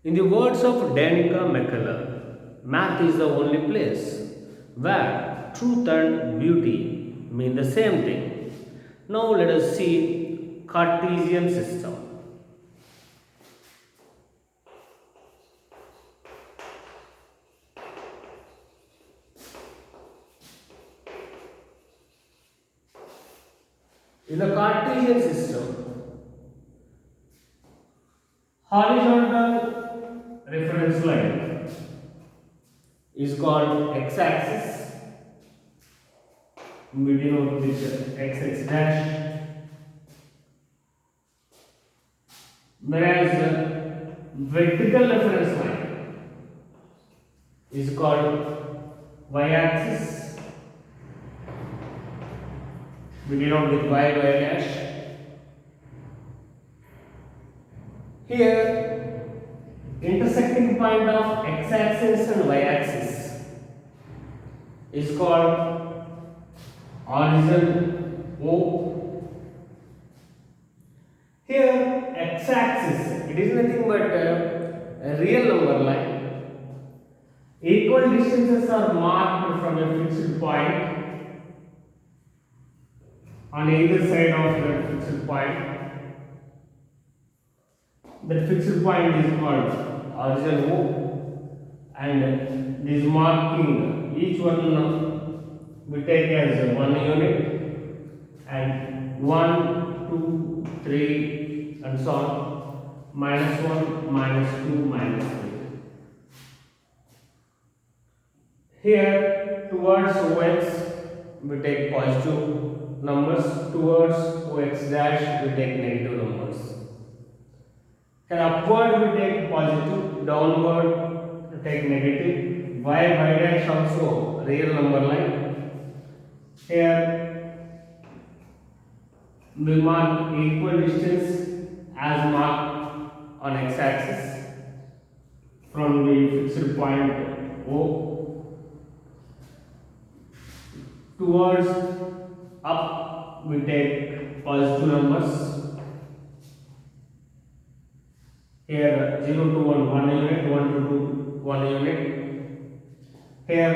In the words of Danica McCullough, math is the only place where truth and beauty mean the same thing. Now let us see Cartesian system. In the Cartesian system, horizontal reference line is called x-axis. We denote this x dash, whereas the vertical reference line is called y-axis. We denote with y dash. Here, intersecting point of x-axis and y-axis is called origin O. Here, x-axis, it is nothing but a real number line. Equal distances are marked from a fixed point on either side of that fixed point. That fixed point is called origin O, and this marking, each one we take as 1 unit, and 1, 2, 3 and so on, -1, -2, -3. Here towards OX we take positive numbers, towards OX dash we take negative numbers. And upward we take positive, downward we take negative. Y dash also real number line. Here we mark equal distance as marked on x-axis from the fixed point O. Towards up we take positive numbers. Here 0 to 1, 1 unit, 1 to 2, 1 unit. Here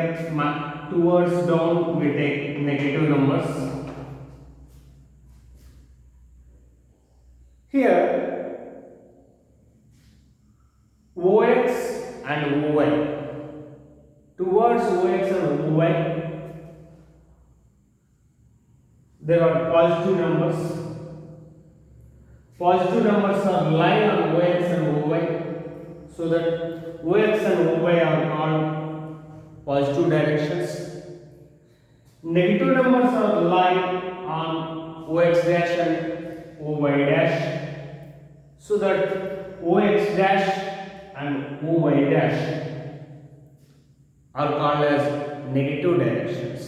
towards down we take negative numbers. Here OX and OY. Towards OX and OY there are positive numbers. Positive numbers are lying on OX and OY, so that OX and OY are called positive directions. Negative numbers are lying on OX dash and OY dash, so that OX dash and OY dash are called as negative directions.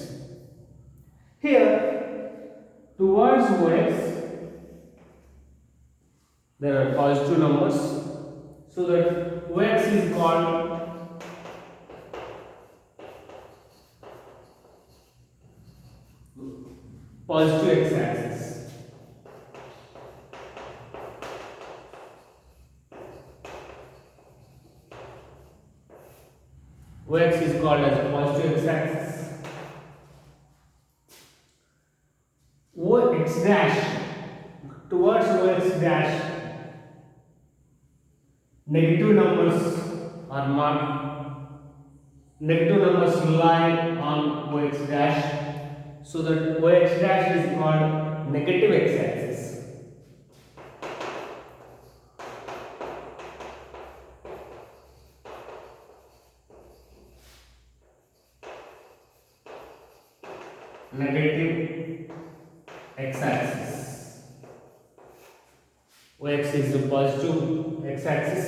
Here, towards OX there are positive numbers, so that OX is called positive x-axis. OX is called as positive x-axis. OX dash, towards OX dash negative numbers are marked, negative numbers lie on OX dash, so that OX dash is called negative x-axis. Negative x-axis. OX is the positive x-axis,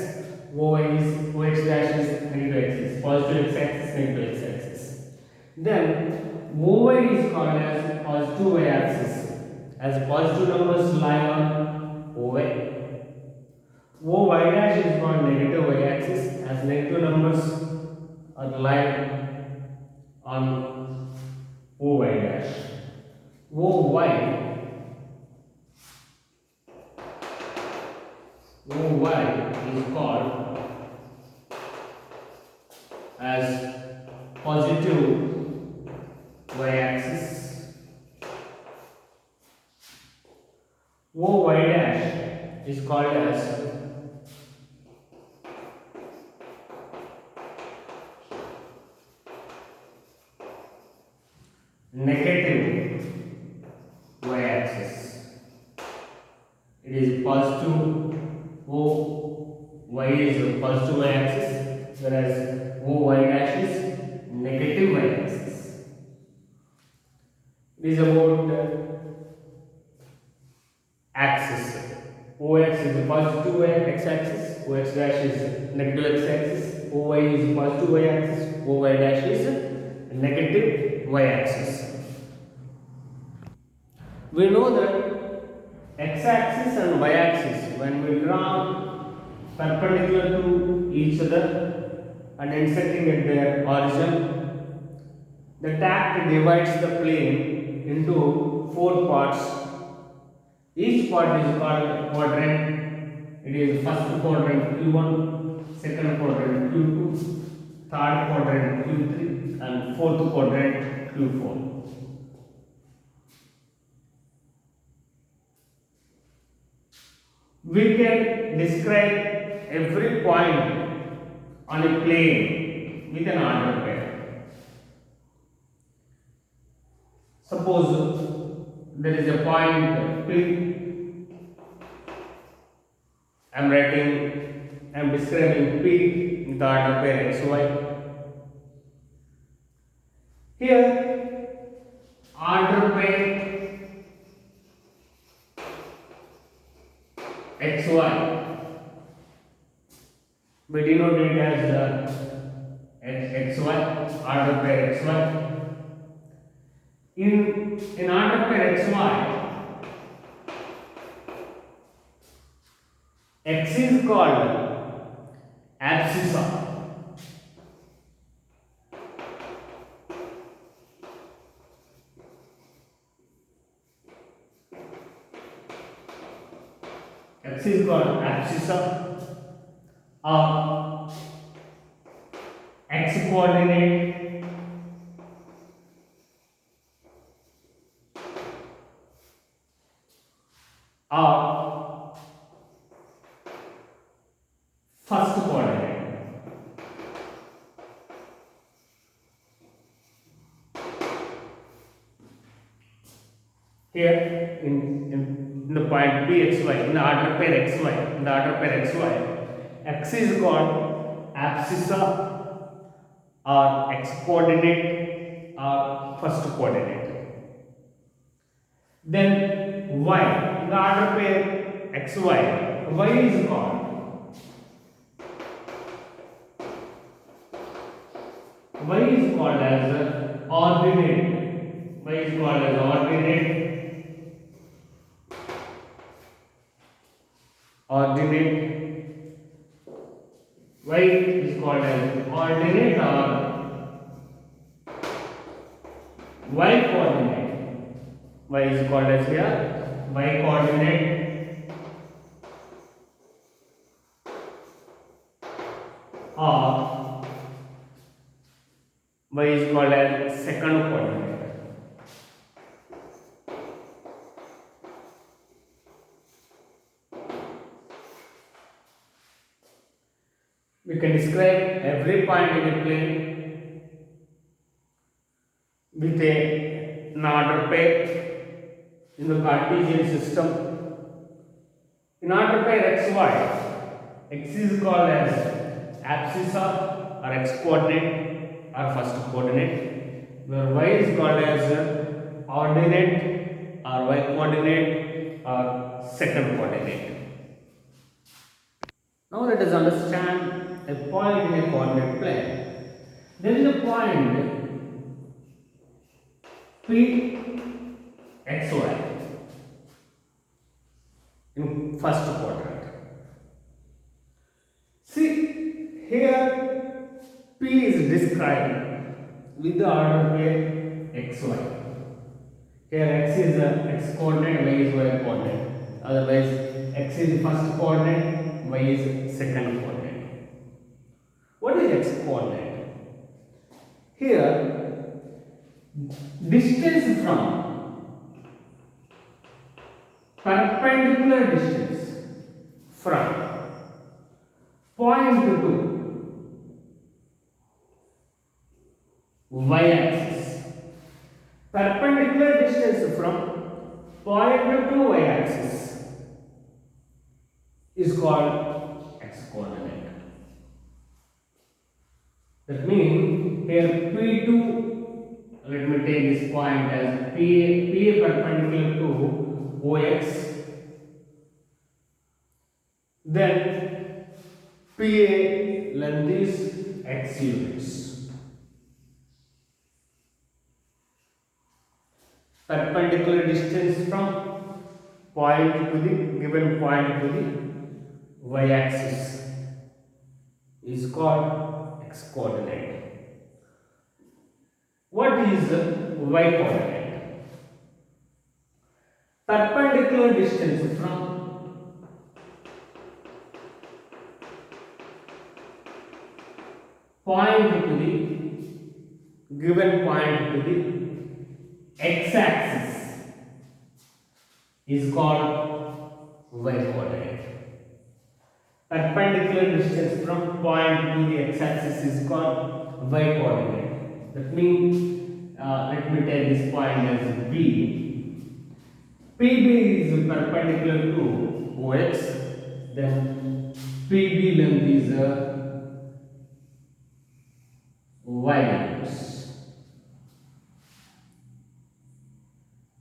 OX dash is negative x-axis, positive x-axis, negative x-axis. Then OY is called as positive y-axis, as positive numbers lie on OY. OY dash is called negative y-axis, as negative numbers are lying on OY dash. OY is called as positive y-axis. OY dash is called as negative y-axis. It is positive y is positive y-axis, whereas OY dash is negative y-axis. It is about axis. OX is the positive x-axis, OX dash is negative x-axis, OY is positive y-axis, OY dash is negative y-axis. We know that x-axis and y-axis, when we draw perpendicular to each other and intersecting at their origin, the tract divides the plane into four parts. Each part is called quadrant. It is first quadrant Q1, second quadrant Q2, third quadrant Q3, and fourth quadrant Q4. We can describe every point on a plane with an order pair. Suppose there is a point P. I am describing P with the order pair XY. Here, order pair XY, we denote it as XY, order pair XY. In order pair XY, X is called abscissa. X is called abscissa or x coordinate or first coordinate. Here in the point Pxy, in the order pair xy, x is called abscissa or x coordinate or first coordinate. Then y, in the order pair xy, y is called as ordinate. Y is called as ordinate. Y is called as ordinate or y coordinate. Y is called as here y coordinate or y is called as second coordinate. We can describe every point in a plane with an order pair in the Cartesian system. In order pair xy, x is called as abscissa or x coordinate or first coordinate, where y is called as ordinate or y coordinate or second coordinate. Now let us understand a point in a coordinate plane. There is a point P xy in first quadrant. See, here P is described with the order pair xy. Here x is x coordinate, y is y coordinate. Otherwise, x is first coordinate, y is second coordinate. What is x coordinate? Here, distance from perpendicular distance from point to y-axis. Perpendicular distance from point to y-axis is called x-coordinate. That means here P2, let me take this point as PA perpendicular to OX, then PA length is x units. Perpendicular distance from point to the given point to the y-axis is called x-coordinate. What is y-coordinate? Perpendicular distance from point to the given point to the x-axis is called y-coordinate. Perpendicular distance from point to the x-axis is called y-coordinate. That means, let me take this point as B. PB is perpendicular to OX, then PB length is y units.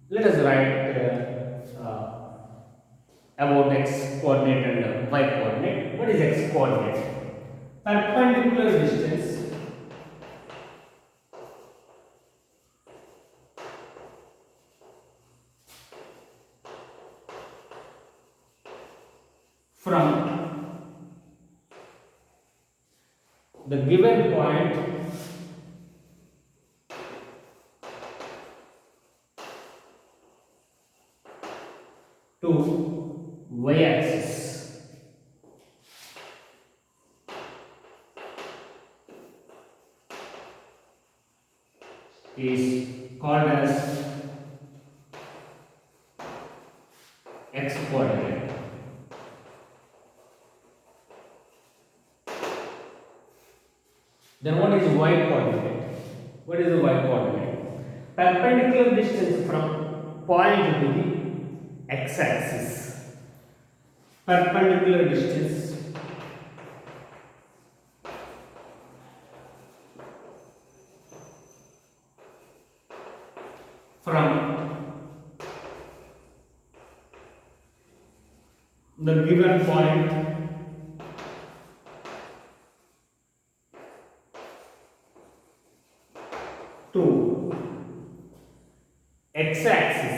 Let us write about x coordinate and y coordinate. What is x coordinate? Perpendicular distance from the given point to y-axis is called as x coordinate. Then what is y coordinate? What is the y coordinate? Perpendicular distance from point to the x-axis. Perpendicular distance from the given point to x-axis.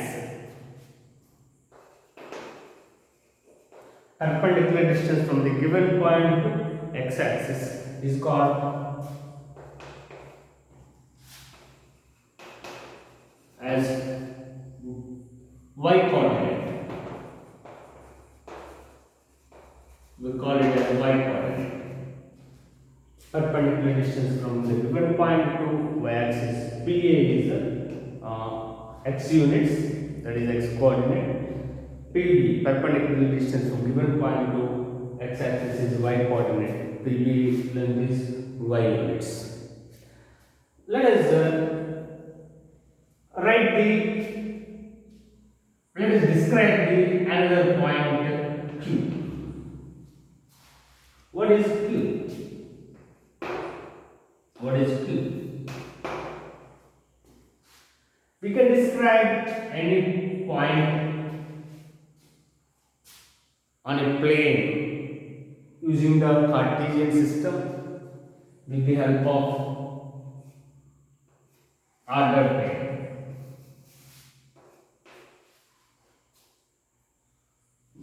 Perpendicular distance from the given point to x-axis is called as y coordinate. We call it as y coordinate. Perpendicular distance from the given point to y-axis. PA is x units, that is x coordinate. PB, perpendicular distance from given point to x-axis, is y coordinate. PB length is y units. Let us describe the another point Q. What is Q? What is Q? We can describe any point on a plane using the Cartesian system with the help of ordered plane.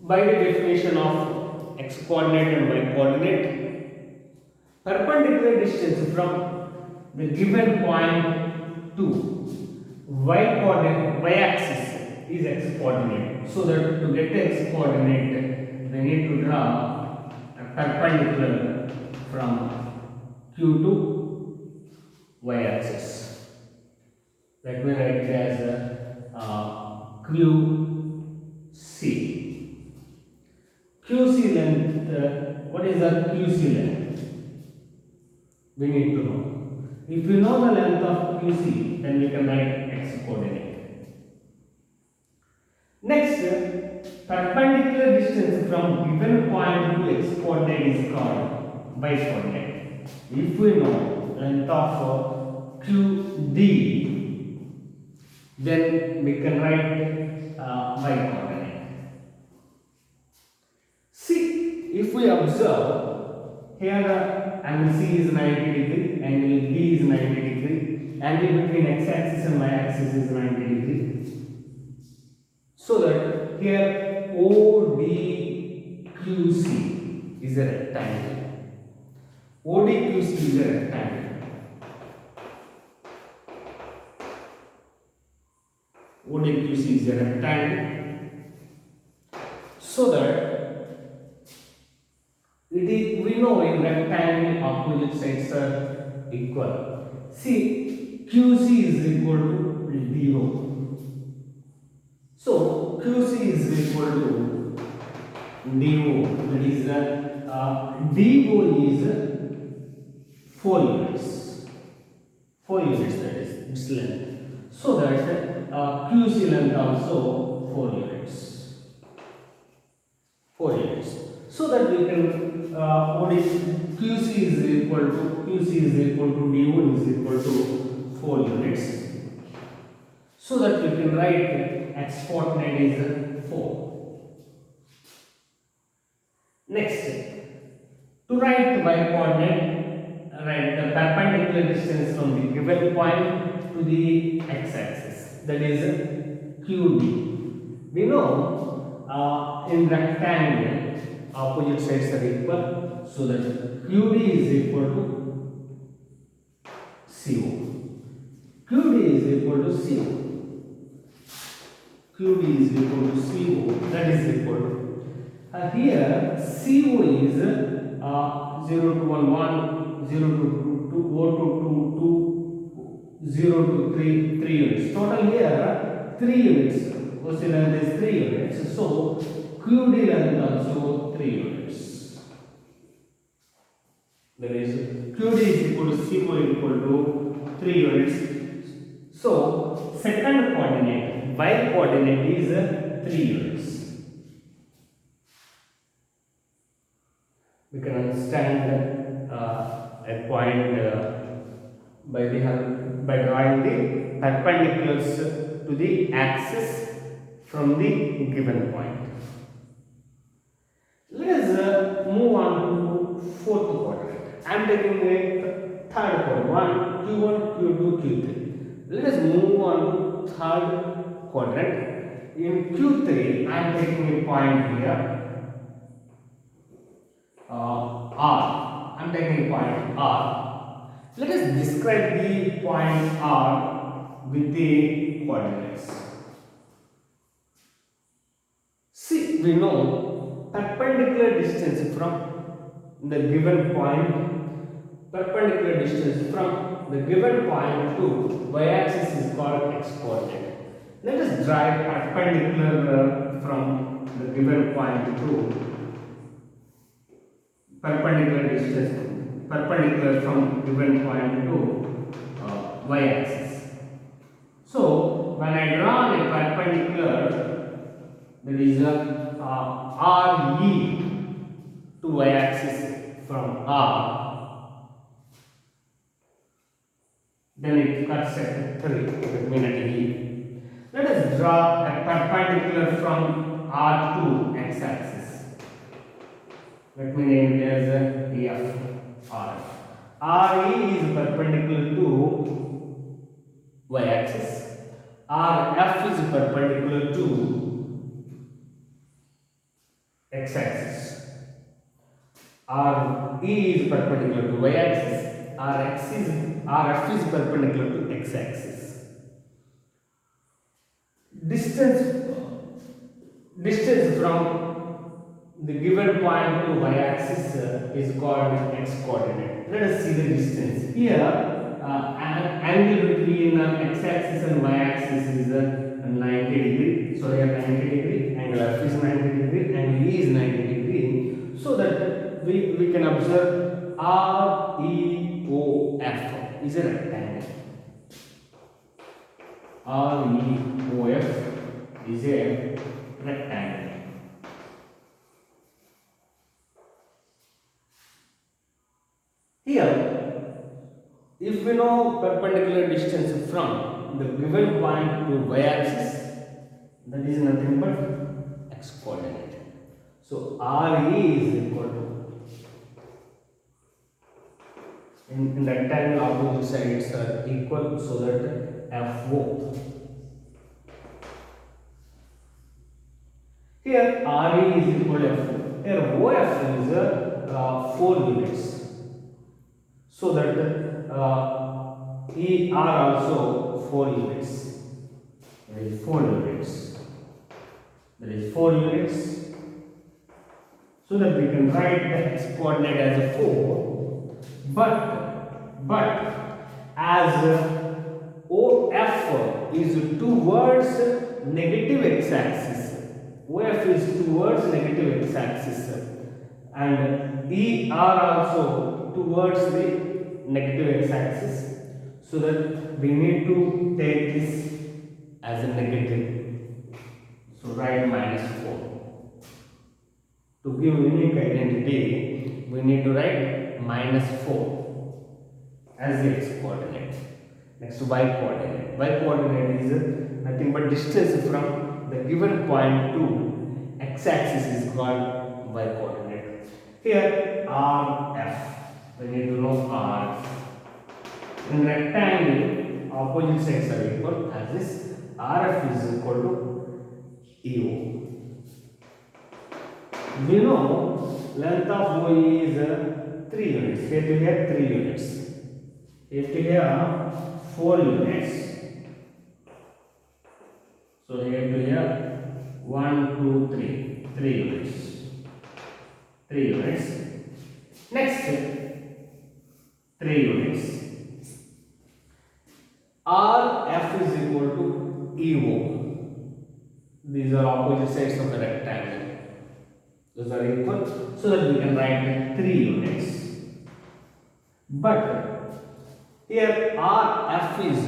By the definition of x coordinate and y coordinate, perpendicular distance from the given point to y coordinate, y axis is x coordinate. So that to get the x coordinate, we need to draw a perpendicular from Q to y-axis. Let me write it as QC. QC length, what is the QC length? We need to know. If we know the length of QC, then we can write x coordinate. Next, perpendicular distance from given point to x coordinate is called y coordinate. If we know length of QD, then we can write y coordinate. See, if we observe here, angle C is 90 degree, angle B is 90 degree, angle between x-axis and y-axis is 90 degree. So that here ODQC is a rectangle. ODQC is a rectangle. ODQC is a rectangle. So that we know in rectangle opposite sides are equal. See, QC is equal to 0. So QC is equal to DO. That is DO is 4 units. 4 units, that is its length. So that QC length also 4 units. 4 units. So that we can QC is equal to DO is equal to 4 units. So that we can write x coordinate is 4. Next, to write y coordinate, write the perpendicular distance from the given point to the x-axis, that is QD. We know in rectangle opposite sides are equal, so that QD is equal to CO. QD is equal to CO. QD is equal to CO, that is equal to here CO is 0 to 1, 1, 0 to 2, 2, 0 to 3, 3 units. Total here 3 units. OC length is 3 units. So QD length also 3 units. That is QD is equal to CO equal to 3 units. So second coordinate, y coordinate is 3 units. We can understand a point by drawing the perpendiculars to the axis from the given point. Let us move on to fourth quadrant. I am taking a third quadrant, Q1, Q2, Q3. Let us move on to third quadrant. In Q3, I am taking a point here. R. I am taking a point R. Let us describe the point R with the coordinates. See, we know perpendicular distance from the given point, perpendicular distance from the given point to y-axis is called x coordinate. Let us draw a perpendicular from the given point to perpendicular distance, perpendicular from given point to y-axis. So when I draw a perpendicular, there is a RE to y-axis from R, then it cuts at 3, that means at E. Let us draw a perpendicular from R to x-axis. Let me name it as EF R. RE is perpendicular to y-axis. RF is perpendicular to x-axis. RE is perpendicular to y-axis. RF is perpendicular to x-axis. Distance from the given point to y-axis is called x coordinate. Let us see the distance. Here angle between x-axis and y-axis is 90 degree. So here 90 degree, angle F is 90 degree, angle E is 90 degree. So that we can observe REOF is a rectangle. REOF is a rectangle. Here, if we know perpendicular distance from the given point to y-axis, that is nothing but x-coordinate. So RE is equal to, in rectangle opposite sides are equal, so that FO. Here RE is equal to FO. Here OF is 4 units. So that ER also 4 units. There is 4 units. There is 4 units. So that we can write the x coordinate as a 4. But as OF is towards negative x-axis. OF is towards negative x-axis, and ER also towards the negative x-axis, so that we need to take this as a negative. So write -4. To give unique identity, we need to write -4 as the x coordinate. Next, y coordinate. Y coordinate is nothing but distance from the given point to x-axis is called y coordinate. Here RF. We need to know R. In rectangle, opposite sides are equal, as this RF is equal to EO. We know length of OE is 3 units. Here to here 3 units. Here to here 4 units. So here to here 1, 2, 3. 3 units. 3 units. Next, 3 units. RF is equal to EO. These are opposite sides of the rectangle. Those are equal, so that we can write 3 units. But here RF is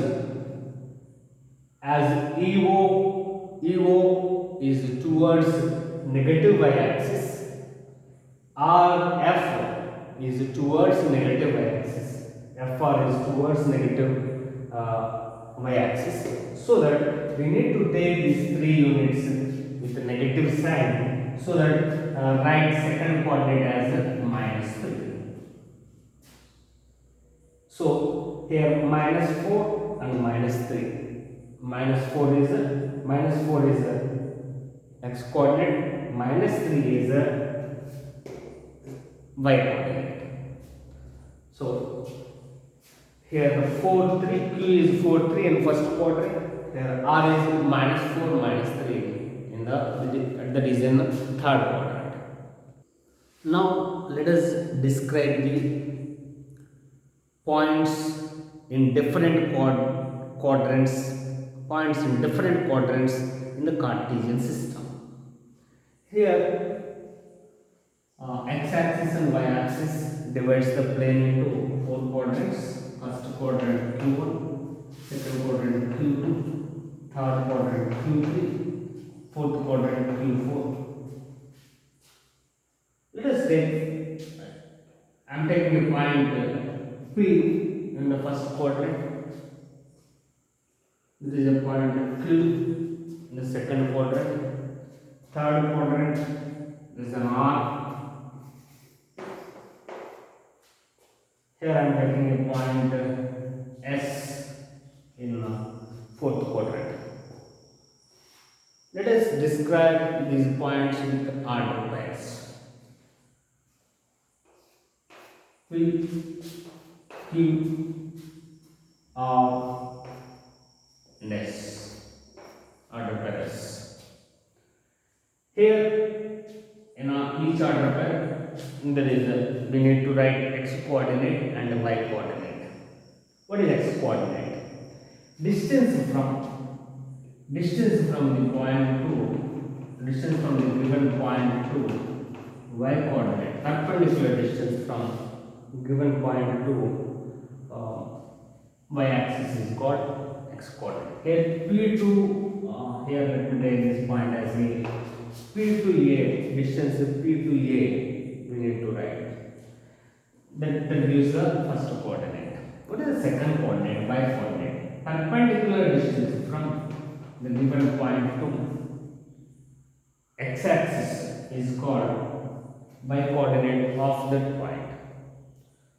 as EO is towards negative y-axis. RF is towards negative y-axis. FR is towards negative y-axis. So that we need to take these 3 units with a negative sign, so that write second coordinate as -3. So here -4 and -3. -4 is x coordinate, -3 is y coordinate. So here the 4, 3, Q is 4, 3 in first quadrant. Here R is -4, -3 in that is in the third quadrant. Now let us describe the points in different quadrants. Points in different quadrants in the Cartesian system. Here x-axis and y-axis divides the plane into 4 quadrants. First quadrant Q1, second quadrant Q2, third quadrant Q3, fourth quadrant Q4. Let us take, I am taking a point P in the first quadrant. This is a point Q in the second quadrant. Third quadrant, there is an R. Here I am taking a point S in the fourth quadrant. Let us describe these points with order pairs. P, Q, R, and S. Order pairs. Here in each order pair, there is we need to write x coordinate and y coordinate. What is x coordinate? Distance from the point to given point to y coordinate. Perpendicular distance from given point to y axis is called x coordinate. Here P to here let me take this point as a P to A, distance P to A we need to write. That gives the first coordinate. What is the second coordinate? Y coordinate. Perpendicular distance from the given point to x axis is called y coordinate of that point.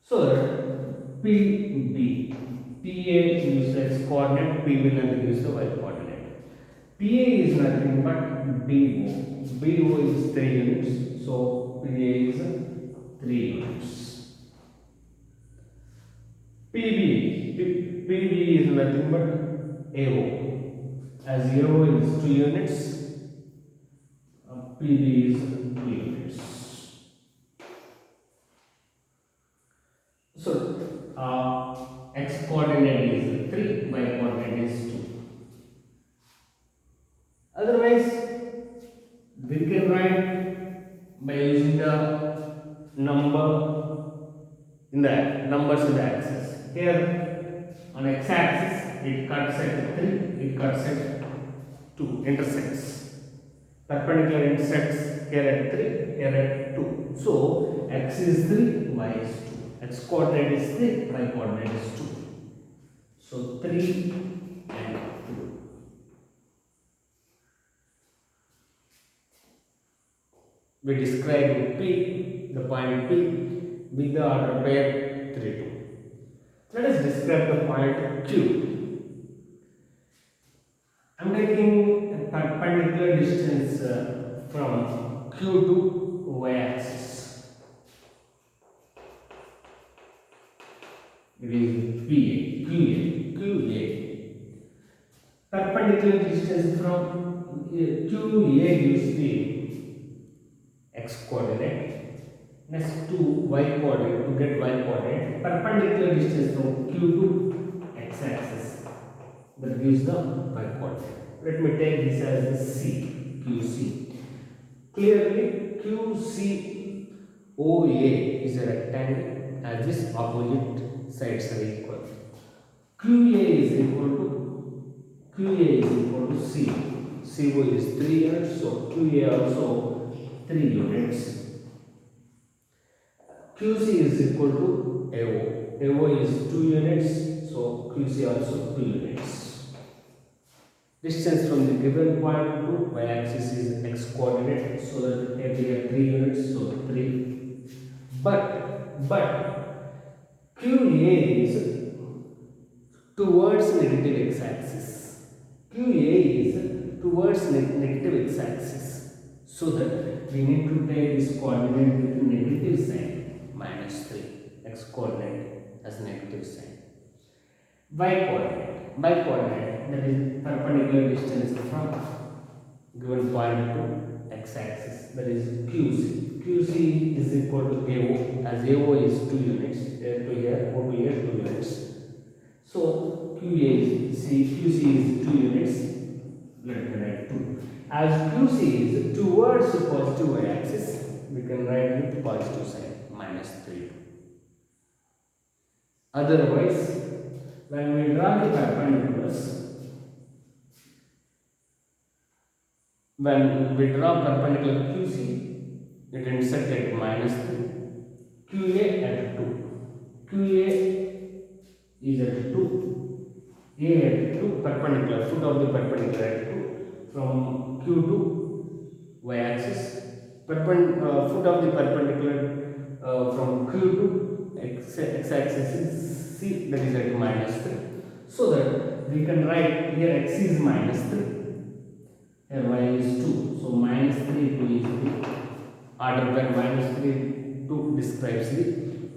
So PB, PA gives the x coordinate, PB gives the y coordinate. PA is nothing but BO. BO is 3 units, so PA is 3 units. PB is nothing but AO. As AO is 2 units, PB is 2 units. So x coordinate is 3, y coordinate is 2. Otherwise, we can write by using the numbers in the axis. Here on x axis it cuts at 3, it cuts at 2, intersects. Perpendicular intersects here at 3, here at 2. So x is 3, y is 2. X coordinate is 3, y coordinate is 2. So 3 and 2. We describe P, the point P, with the order pair 3, 2. Let us describe the point Q. I am taking a perpendicular distance from Q to y axis. It is QA. Perpendicular distance from QA gives the x coordinate. Next to y coordinate, to get y coordinate, perpendicular distance from Q to x axis, that gives the y coordinate. Let me take this as the C, QC. Clearly QCOA is a rectangle as its opposite sides are equal. QA is equal to C. CO is 3 units, so QA also 3 units. QC is equal to AO. AO is 2 units, so QC also 2 units. Distance from the given point to y axis is x coordinate, so that we have 3 units, so 3. But QA is towards negative x axis. QA is towards negative x axis, so that we need to take this coordinate with negative sign. -3, x coordinate as negative sign. Y coordinate, that is perpendicular distance from given point to x axis, that is QC. QC is equal to AO, as AO is 2 units, here to here, O to here 2 units. So QC is 2 units, let me write 2. As QC is towards the positive y axis, we can write with positive sign. -3. Otherwise, when we draw the perpendiculars, QC, it intersects at -3, QA at 2. QA is at 2, A at 2, perpendicular, foot of the perpendicular at 2, from Q to y axis, foot of the perpendicular from Q to x axis is C, that is at -3. So that we can write here x is -3, here y is 2. So -3 to is the order pair -3 to describes the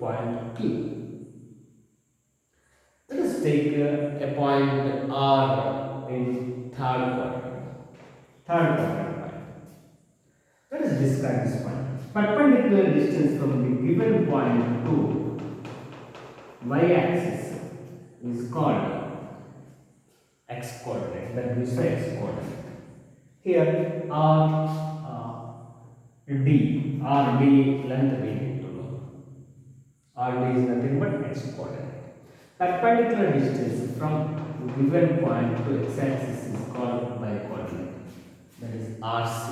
point Q. Let us take a point R in third quadrant. Let us describe this point. Perpendicular distance from the given point to y axis is called x coordinate. That gives the x coordinate. Here RD length we need to know. RD is nothing but x coordinate. Perpendicular distance from given point to x-axis is called bi-coordinate. That is RC.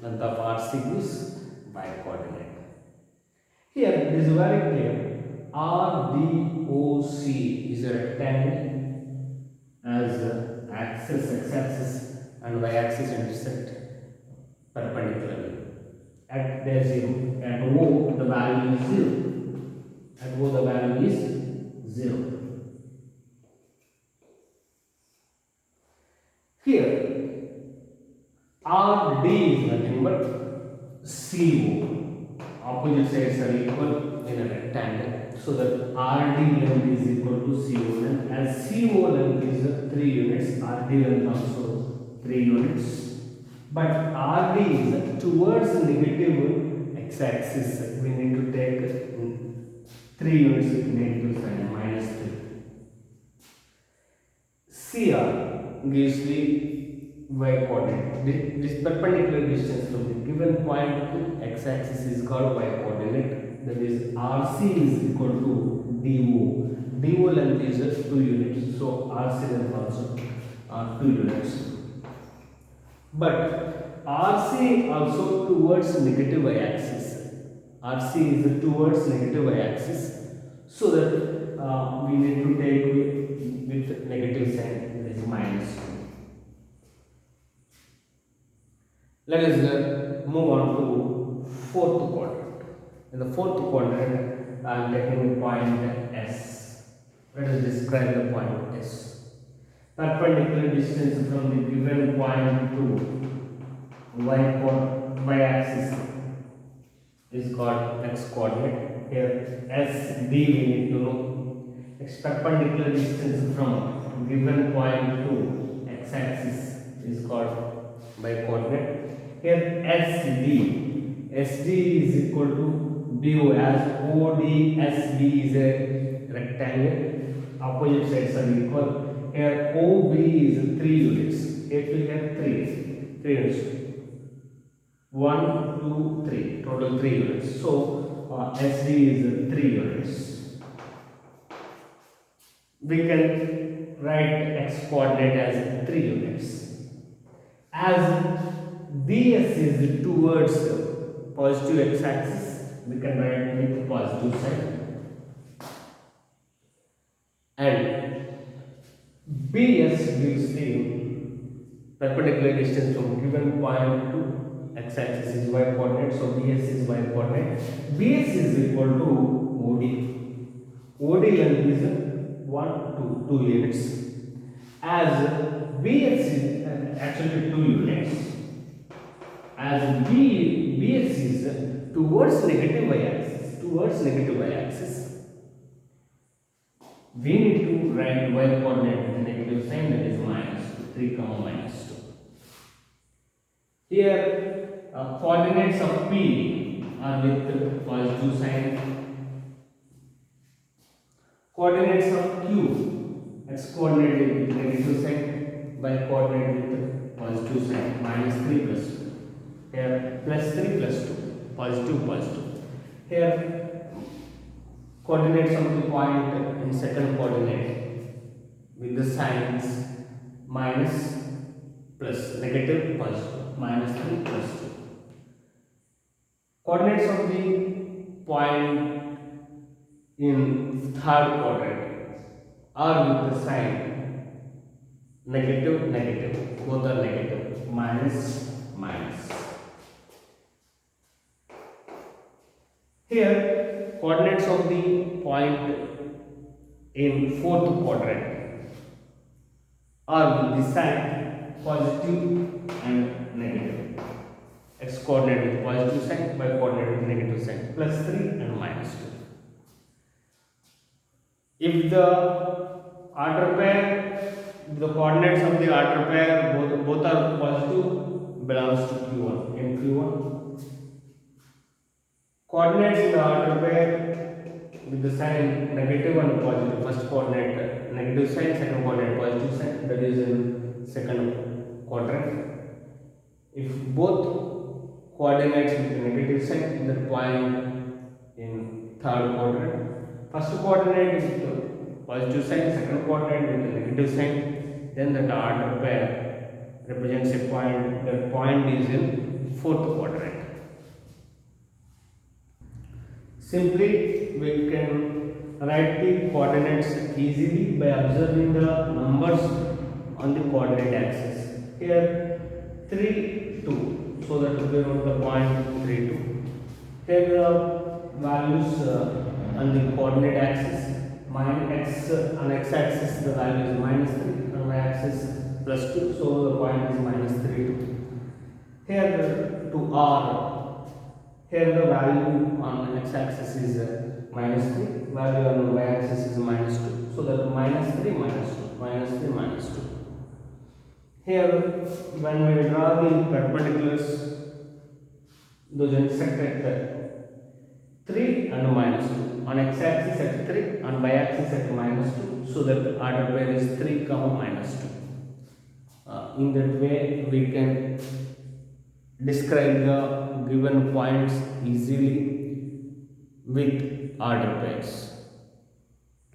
Length of RC is bi-coordinate. Here it is very clear. RDOC is a rectangle as axis, x-axis and y-axis intersect perpendicularly. At their 0, at O the value is 0. At O the value is 0. Here RD is nothing but CO. Opposite sides are equal in a rectangle. So that RD length is equal to CO length. As CO length is 3 units, RD length also 3 units. But RD is towards negative x-axis. We need to take 3 units with negative sign, minus 3. CR gives the y coordinate. This perpendicular distance from the given point to x-axis is called y coordinate. That is RC is equal to DO. DO length is 2 units. So RC length also 2 units. But RC also towards negative y-axis. RC is towards negative y-axis. So that we need to take with negative sign, that is minus 2. Let us move on to fourth quadrant. In the fourth quadrant, I am taking the point S. Let us describe the point S. Perpendicular distance from the given point to y-axis is called x coordinate. Here SD we need to know. Perpendicular distance from given point to x-axis is called by coordinate. Here SD is equal to BO, as ODSB is a rectangle. Opposite sides are equal. Here OB is 3 units. Here we have 3 units. 1, 2, 3. Total 3 units. So SD is 3 units. We can write x coordinate as 3 units. As BS is towards positive x-axis, we can write with positive sign. And BS gives the perpendicular distance from given point to x-axis is y coordinate. So BS is y coordinate. BS is equal to OD. OD length is 1 to 2 units. As BS is actually 2 units. As BS is towards negative y-axis, we need to write y coordinate with a negative sign, that is minus 3, minus 2. Here coordinates of P are with positive sign. Coordinates of Q, x coordinate with negative sign, y coordinate with positive sign, minus 3 plus 2. Here plus 3 plus 2, positive. Here coordinates of the point in second coordinate with the signs minus, plus, negative, positive, minus 3 plus 2. Coordinates of the point in third quadrant are with the sign negative, both are negative, minus. Here coordinates of the point in fourth quadrant are with the sign positive and negative. X coordinate with positive sign, y coordinate with negative sign, plus 3 and minus 2. If the order pair, the coordinates of the order pair both are positive, belongs to Q1. In Q1, coordinates in the order pair with the sign negative and positive. First coordinate negative sign, second coordinate positive sign, that is in second quadrant. If both coordinates with the negative sign, the point in third quadrant. First coordinate is with the positive sign, second coordinate with the negative sign, then the order pair represents a point. That point is in fourth quadrant. Simply, we can write the coordinates easily by observing the numbers on the coordinate axis. Here 3, 2, so that we wrote the point 3, 2. Here the values on the coordinate axis, x on x-axis the value is -3, on y-axis +2, so the point is -3, 2. Here to r. Here the value on x-axis is -3, value on y-axis is -2. So that -3, -2, -3, -2. Here, when we draw the perpendiculars, those intersect at 3 and -2. On x-axis at 3, on y-axis at -2. So that the order pair is 3, -2. In that way, we can describe the given points easily with order pairs.